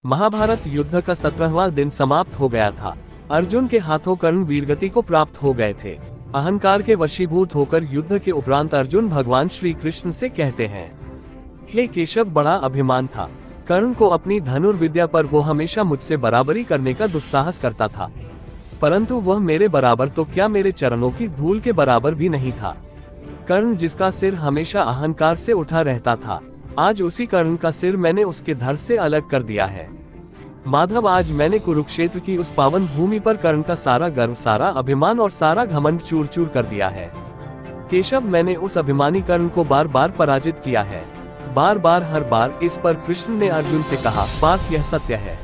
महाभारत युद्ध का 17वां दिन समाप्त हो गया था। अर्जुन के हाथों कर्ण वीरगति को प्राप्त हो गए थे। अहंकार के वशीभूत होकर युद्ध के उपरांत अर्जुन भगवान श्री कृष्ण से कहते हैं, हे केशव, बड़ा अभिमान था कर्ण को अपनी धनुर्विद्या पर। वो हमेशा मुझसे बराबरी करने का दुस्साहस करता था, परंतु वह मेरे बराबर तो क्या, मेरे चरणों की धूल के बराबर भी नहीं था। कर्ण जिसका सिर हमेशा अहंकार से उठा रहता था, आज उसी कर्ण का सिर मैंने उसके धड़ से अलग कर दिया है। माधव, आज मैंने कुरुक्षेत्र की उस पावन भूमि पर कर्ण का सारा गर्व, सारा अभिमान और सारा घमंड चूर चूर कर दिया है। केशव, मैंने उस अभिमानी कर्ण को बार बार पराजित किया है, बार बार, हर बार। इस पर कृष्ण ने अर्जुन से कहा, पार्थ, यह सत्य है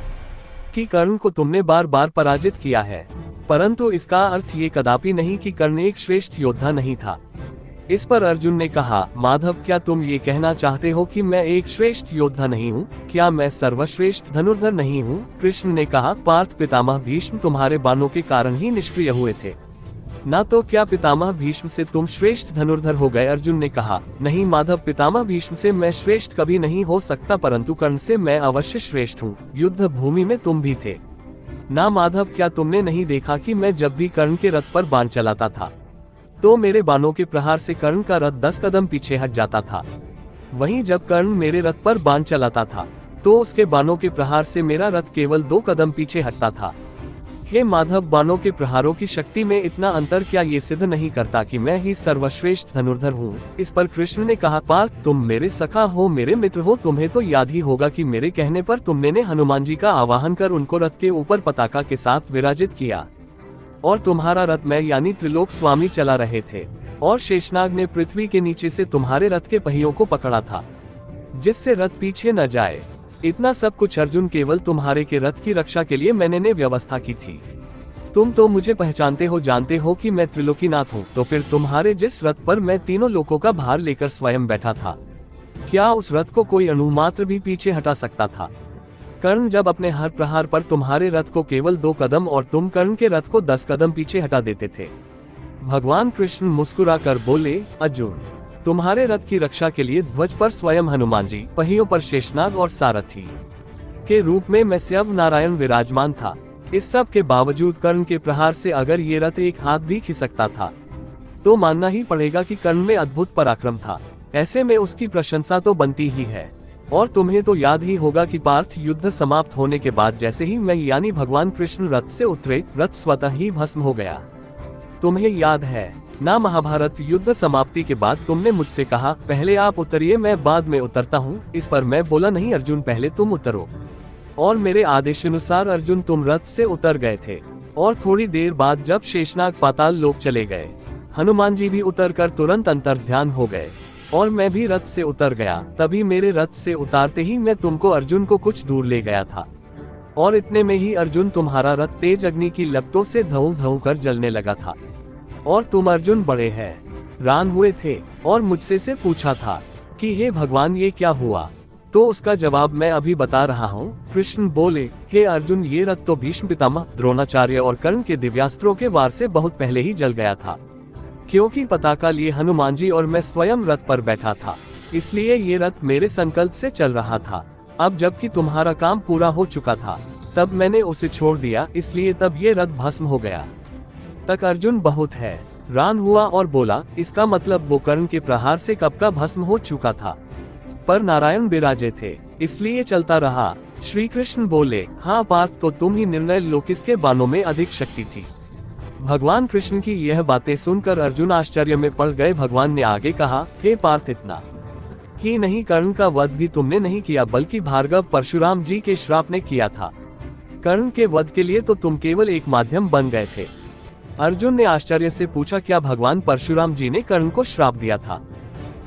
कि कर्ण को तुमने बार बार पराजित किया है, परंतु इसका अर्थ ये कदापि नहीं कि कर्ण एक श्रेष्ठ योद्धा नहीं था। इस पर अर्जुन ने कहा, माधव, क्या तुम ये कहना चाहते हो कि मैं एक श्रेष्ठ योद्धा नहीं हूँ? क्या मैं सर्वश्रेष्ठ धनुर्धर नहीं हूँ? कृष्ण ने कहा, पार्थ, पितामह भीष्म तुम्हारे बाणों के कारण ही निष्क्रिय हुए थे, ना तो क्या पितामह भीष्म से तुम श्रेष्ठ धनुर्धर हो गए? अर्जुन ने कहा, नहीं माधव, पितामह भीष्म से मैं श्रेष्ठ कभी नहीं हो सकता, परंतु कर्ण से मैं अवश्य श्रेष्ठ हूँ। युद्ध भूमि में तुम भी थे ना माधव? क्या तुमने नहीं देखा कि मैं जब भी कर्ण के रथ पर बाण चलाता था तो मेरे बाणों के प्रहार से कर्ण का रथ 10 कदम पीछे हट जाता था। वहीं जब कर्ण मेरे रथ पर बाण चलाता था तो उसके बाणों के प्रहार से मेरा रथ केवल 2 कदम पीछे हटता था। हे माधव, बाणों के प्रहारों की शक्ति में इतना अंतर क्या ये सिद्ध नहीं करता कि मैं ही सर्वश्रेष्ठ धनुर्धर हूँ? इस पर कृष्ण ने कहा, पार्थ, तुम मेरे सखा हो, मेरे मित्र हो, तुम्हें तो याद ही होगा कि मेरे कहने पर तुमने ने हनुमान जी का आवाहन कर उनको रथ के ऊपर पताका के साथ विराजित किया और तुम्हारा रथ मैं यानी त्रिलोक स्वामी चला रहे थे और शेषनाग ने पृथ्वी के नीचे से तुम्हारे रथ के पहियों को पकड़ा था जिससे रथ पीछे न जाए। इतना सब कुछ अर्जुन केवल तुम्हारे के रथ की रक्षा के लिए मैंने ने व्यवस्था की थी। तुम तो मुझे पहचानते हो, जानते हो कि मैं त्रिलोकीनाथ हूँ, तो फिर तुम्हारे जिस रथ पर मैं तीनों लोकों का भार लेकर स्वयं बैठा था, क्या उस रथ को कोई अणुमात्र भी पीछे हटा सकता था? कर्ण जब अपने हर प्रहार पर तुम्हारे रथ को केवल 2 कदम और तुम कर्ण के रथ को 10 कदम पीछे हटा देते थे। भगवान कृष्ण मुस्कुराकर बोले, अर्जुन, तुम्हारे रथ की रक्षा के लिए ध्वज पर स्वयं हनुमान जी, पहियों पर शेषनाग और सारथी के रूप में मैं स्वयं नारायण विराजमान था। इस सब के बावजूद कर्ण के प्रहार से अगर ये रथ एक हाथ भी खिसकता था तो मानना ही पड़ेगा कि कर्ण में अद्भुत पराक्रम था। ऐसे में उसकी प्रशंसा तो बनती ही है। और तुम्हें तो याद ही होगा कि पार्थ, युद्ध समाप्त होने के बाद जैसे ही मैं यानी भगवान कृष्ण रथ से उतरे, रथ स्वतः ही भस्म हो गया। तुम्हें याद है ना, महाभारत युद्ध समाप्ति के बाद तुमने मुझसे कहा, पहले आप उतरिए, मैं बाद में उतरता हूँ। इस पर मैं बोला, नहीं अर्जुन, पहले तुम उतरो। और मेरे आदेशानुसार अर्जुन तुम रथ से उतर गए थे और थोड़ी देर बाद जब शेषनाग पाताल लोक चले गए, हनुमान जी भी उतरकर तुरंत अंतर्ध्यान हो गए और मैं भी रथ से उतर गया। तभी मेरे रथ से उतारते ही मैं तुमको, अर्जुन को कुछ दूर ले गया था और इतने में ही अर्जुन तुम्हारा रथ तेज अग्नि की लपटों से धुआं धुआं कर जलने लगा था और तुम अर्जुन बड़े हैरान हुए थे और मुझसे से पूछा था कि हे भगवान, ये क्या हुआ? तो उसका जवाब मैं अभी बता रहा हूँ। कृष्ण बोले, हे अर्जुन, ये रथ तो भीष्म पितामह, द्रोणाचार्य और कर्ण के दिव्यास्त्रों के वार से बहुत पहले ही जल गया था, क्योंकि पताका लिए हनुमान जी और मैं स्वयं रथ पर बैठा था, इसलिए ये रथ मेरे संकल्प से चल रहा था। अब जबकि तुम्हारा काम पूरा हो चुका था तब मैंने उसे छोड़ दिया, इसलिए तब ये रथ भस्म हो गया। तक अर्जुन बहुत हैरान हुआ और बोला, इसका मतलब वो कर्ण के प्रहार से कब का भस्म हो चुका था, पर नारायण विराजे थे इसलिए चलता रहा। श्री कृष्ण बोले, हाँ पार्थ, तो तुम ही निर्णय लो, किसके बाणों में अधिक शक्ति थी? भगवान कृष्ण की यह बातें सुनकर अर्जुन आश्चर्य में पड़ गए। भगवान ने आगे कहा, हे पार्थ, इतना ही नहीं, कर्ण का वध भी तुमने नहीं किया, बल्कि भार्गव परशुराम जी के श्राप ने किया था। कर्ण के वध के लिए तो तुम केवल एक माध्यम बन गए थे। अर्जुन ने आश्चर्य से पूछा, क्या भगवान परशुराम जी ने कर्ण को श्राप दिया था?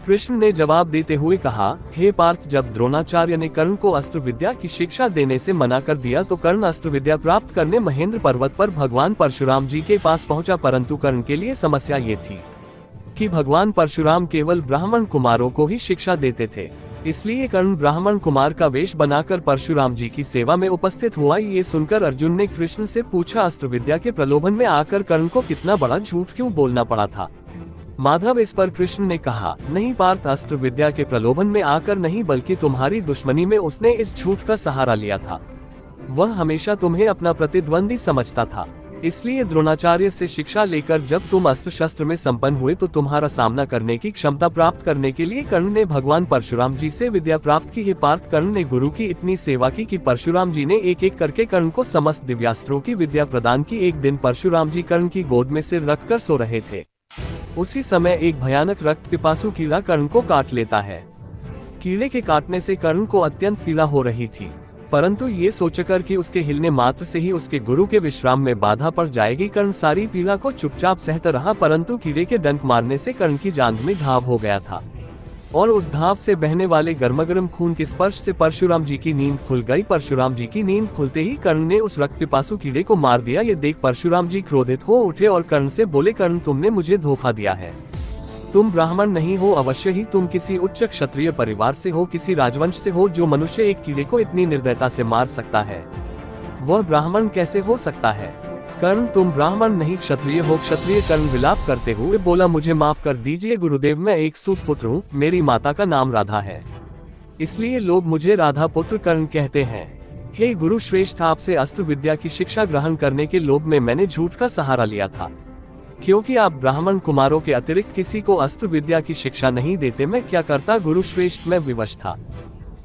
कृष्ण ने जवाब देते हुए कहा, हे पार्थ, जब द्रोणाचार्य ने कर्ण को अस्त्र विद्या की शिक्षा देने से मना कर दिया तो कर्ण अस्त्र विद्या प्राप्त करने महेंद्र पर्वत पर भगवान परशुराम जी के पास पहुंचा, परंतु कर्ण के लिए समस्या ये थी कि भगवान परशुराम केवल ब्राह्मण कुमारों को ही शिक्षा देते थे, इसलिए कर्ण ब्राह्मण कुमार का वेश बनाकर परशुराम जी की सेवा में उपस्थित हुआ। ये सुनकर अर्जुन ने कृष्ण से पूछा, अस्त्र विद्या के प्रलोभन में आकर कर्ण को कितना बड़ा झूठ क्यों बोलना पड़ा था? माधव, इस पर कृष्ण ने कहा, नहीं पार्थ, अस्त्र विद्या के प्रलोभन में आकर नहीं, बल्कि तुम्हारी दुश्मनी में उसने इस झूठ का सहारा लिया था। वह हमेशा तुम्हें अपना प्रतिद्वंदी समझता था। इसलिए द्रोणाचार्य से शिक्षा लेकर जब तुम अस्त्र शस्त्र में संपन्न हुए तो तुम्हारा सामना करने की क्षमता प्राप्त करने के लिए कर्ण ने भगवान परशुराम जी से विद्या प्राप्त की। हे पार्थ, कर्ण ने गुरु की इतनी सेवा की कि परशुराम जी ने एक एक करके कर्ण को समस्त दिव्यास्त्रों की विद्या प्रदान की। एक दिन परशुराम जी कर्ण की गोद में सिर रखकर सो रहे थे। उसी समय एक भयानक रक्त पिपासु कीड़ा कर्ण को काट लेता है। कीड़े के काटने से कर्ण को अत्यंत पीड़ा हो रही थी, परंतु ये सोचकर कि उसके हिलने मात्र से ही उसके गुरु के विश्राम में बाधा पड़ जाएगी, कर्ण सारी पीड़ा को चुपचाप सहता रहा। परंतु कीड़े के डंक मारने से कर्ण की जांघ में घाव हो गया था और उस घाव से बहने वाले गर्मागर्म खून के स्पर्श से परशुराम जी की नींद खुल गई। परशुराम जी की नींद खुलते ही कर्ण ने उस रक्त पिपासु कीड़े को मार दिया। ये देख परशुराम जी क्रोधित हो उठे और कर्ण से बोले, कर्ण, तुमने मुझे धोखा दिया है। तुम ब्राह्मण नहीं हो, अवश्य ही तुम किसी उच्च क्षत्रिय परिवार से हो, किसी राजवंश से हो। जो मनुष्य एक कीड़े को इतनी निर्दयता से मार सकता है वह ब्राह्मण कैसे हो सकता है? कर्ण, तुम ब्राह्मण नहीं क्षत्रिय हो। क्षत्रिय कर्ण विलाप करते हुए बोला, मुझे माफ कर दीजिए गुरुदेव, मैं एक सूत पुत्र हूँ। मेरी माता का नाम राधा है, इसलिए लोग मुझे राधा पुत्र कर्ण कहते हैं। हे गुरु श्रेष्ठ, आपसे अस्त्र विद्या की शिक्षा ग्रहण करने के लोभ में मैंने झूठ का सहारा लिया था, क्योंकि आप ब्राह्मण कुमारों के अतिरिक्त किसी को अस्त्र विद्या की शिक्षा नहीं देते। मैं क्या करता गुरु श्रेष्ठ, मैं विवश था।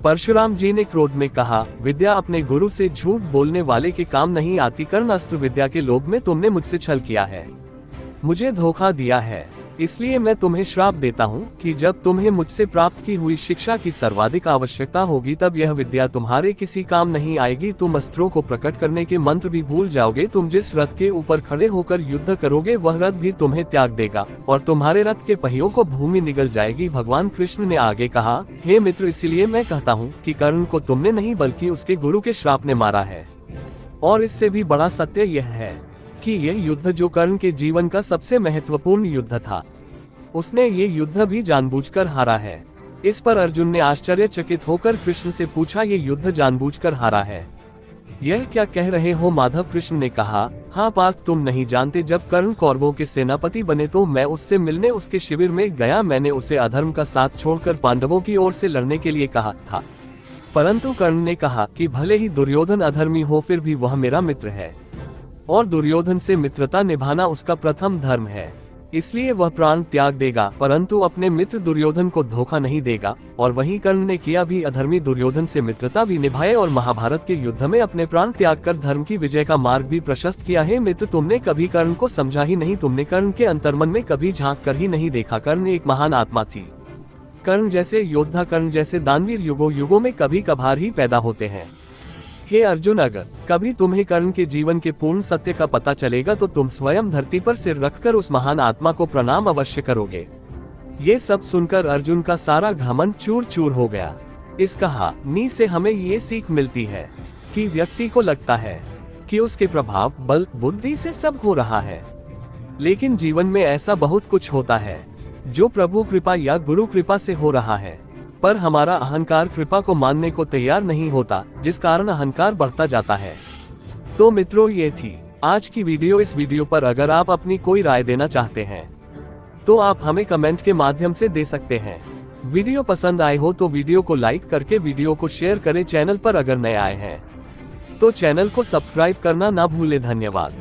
परशुराम जी ने क्रोध में कहा, विद्या अपने गुरु से झूठ बोलने वाले के काम नहीं आती। कर्ण, अस्त्र विद्या के लोभ में तुमने मुझसे छल किया है, मुझे धोखा दिया है। इसलिए मैं तुम्हें श्राप देता हूँ कि जब तुम्हें मुझसे प्राप्त की हुई शिक्षा की सर्वाधिक आवश्यकता होगी तब यह विद्या तुम्हारे किसी काम नहीं आएगी। तुम अस्त्रों को प्रकट करने के मंत्र भी भूल जाओगे। तुम जिस रथ के ऊपर खड़े होकर युद्ध करोगे वह रथ भी तुम्हें त्याग देगा और तुम्हारे रथ के पहियों को भूमि निगल जाएगी। भगवान कृष्ण ने आगे कहा, हे मित्र, इसलिए मैं कहता हूँ कि कर्ण को तुमने नहीं बल्कि उसके गुरु के श्राप ने मारा है। और इससे भी बड़ा सत्य यह है कि यह युद्ध जो कर्ण के जीवन का सबसे महत्वपूर्ण युद्ध था, उसने ये युद्ध भी जानबूझकर हारा है। इस पर अर्जुन ने आश्चर्यचकित होकर कृष्ण से पूछा, ये युद्ध जानबूझकर हारा है, यह क्या कह रहे हो माधव? कृष्ण ने कहा, हाँ पार्थ, तुम नहीं जानते, जब कर्ण कौरवों के सेनापति बने तो मैं उससे मिलने उसके शिविर में गया। मैंने उसे अधर्म का साथ छोड़कर पांडवों की ओर से लड़ने के लिए कहा था, परंतु कर्ण ने कहा कि भले ही दुर्योधन अधर्मी हो फिर भी वह मेरा मित्र है और दुर्योधन से मित्रता निभाना उसका प्रथम धर्म है, इसलिए वह प्राण त्याग देगा परंतु अपने मित्र दुर्योधन को धोखा नहीं देगा। और वही कर्ण ने किया भी, अधर्मी दुर्योधन से मित्रता भी निभाए और महाभारत के युद्ध में अपने प्राण त्याग कर धर्म की विजय का मार्ग भी प्रशस्त किया है। मित्र, तुमने कभी कर्ण को समझा ही नहीं, तुमने कर्ण के अंतर्मन में कभी झांक कर ही नहीं देखा। कर्ण एक महान आत्मा थी। कर्ण जैसे योद्धा, कर्ण जैसे दानवीर युगों युगों में कभी कभार ही पैदा होते हैं। हे अर्जुन, अगर कभी तुम्हें कर्ण के जीवन के पूर्ण सत्य का पता चलेगा तो तुम स्वयं धरती पर सिर रखकर उस महान आत्मा को प्रणाम अवश्य करोगे। ये सब सुनकर अर्जुन का सारा घमंड चूर चूर हो गया। इस कहानी से हमें ये सीख मिलती है कि व्यक्ति को लगता है कि उसके प्रभाव, बल, बुद्धि से सब हो रहा है, लेकिन जीवन में ऐसा बहुत कुछ होता है जो प्रभु कृपा या गुरु कृपा से हो रहा है, पर हमारा अहंकार कृपा को मानने को तैयार नहीं होता, जिस कारण अहंकार बढ़ता जाता है। तो मित्रों, ये थी आज की वीडियो। इस वीडियो पर अगर आप अपनी कोई राय देना चाहते हैं तो आप हमें कमेंट के माध्यम से दे सकते हैं। वीडियो पसंद आए हो तो वीडियो को लाइक करके वीडियो को शेयर करें। चैनल पर अगर नए आए हैं तो चैनल को सब्सक्राइब करना ना भूलें। धन्यवाद।